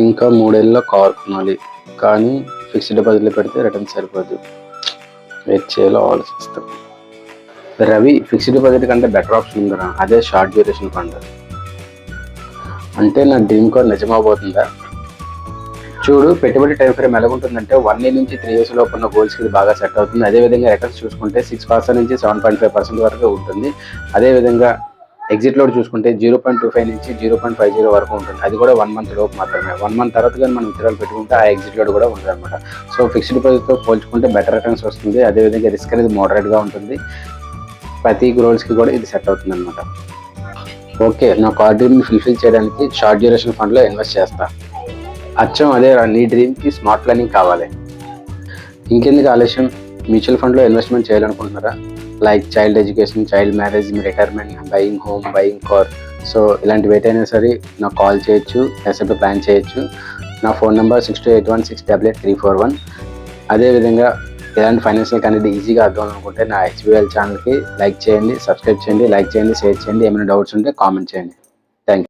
ఇంకా 3 ఏళ్లలో కార్ కొనాలి. కానీ ఫిక్స్డ్ డిపాజిట్‌లో పెడితే రిటర్న్ సరిపోదు. ఏది చేయాలో ఆలోచిస్తా. రవి, ఫిక్స్డ్ డిపాజిట్ కంటే బెటర్ ఆప్షన్ ఉందిరా. అదే షార్ట్ డ్యూరేషన్ ఫండ్. అంటే నా డ్రీమ్ కార్ నిజమవబోతుందా? చూడు, పెట్టుబడి టైం ఫ్రేమ్ ఎలాగుంటుందంటే 1 ఇయర్ నుంచి 3 ఇయర్స్ లోపు ఉన్న గోల్స్కి ఇది బాగా సెట్ అవుతుంది. అదేవిధంగా రిటర్న్స్ చూసుకుంటే 6% నుంచి 7.5% వరకు ఉంటుంది. అదేవిధంగా ఎగ్జిట్ లోడ్ చూసుకుంటే 0.25 నుంచి 0.50 వరకు ఉంటుంది. అది కూడా 1 మంత్ లోపు మాత్రమే. 1 మంత్ తర్వాత కానీ మనం విత్డ్రాల్ పెట్టుకుంటే ఆ ఎగ్జిట్ లోడ్ కూడా ఉంటుంది అనమాట. సో ఫిక్స్డ్ డిపాజిట్తో పోల్చుకుంటే బెటర్ రిటర్న్స్ వస్తుంది. అదేవిధంగా రిస్క్ అనేది మోడరేట్గా ఉంటుంది. ప్రతి గోల్స్కి కూడా ఇది సెట్ అవుతుంది అనమాట. ఓకే, నా కార్ డ్రీమ్ని ఫుల్ఫిల్ చేయడానికి షార్ట్ డ్యూరేషన్ ఫండ్లో ఇన్వెస్ట్ చేస్తా. అచ్చం అదే రా, నీ డ్రీమ్కి స్మార్ట్ ప్లానింగ్ కావాలి. ఇంకెందుకు ఆలస్యం, మ్యూచువల్ ఫండ్లో ఇన్వెస్ట్మెంట్ చేయాలనుకుంటున్నారా? Like child education, child marriage, retirement, buying home, buying car. So ఇలాంటివి ఏటైనా సరే నాకు కాల్ చేయొచ్చు, ఎస్ఐపి ప్లాన్ చేయొచ్చు. నా ఫోన్ నెంబర్ 6281688341. అదేవిధంగా ఇలాంటి ఫైనాన్షియల్ అనేది ఈజీగా అర్థం అనుకుంటే నా హెచ్బిఎల్ ఛానల్కి లైక్ చేయండి, సబ్స్క్రైబ్ చేయండి, లైక్ చేయండి, షేర్ చేయండి. ఏమైనా డౌట్స్ ఉంటే కామెంట్ చేయండి.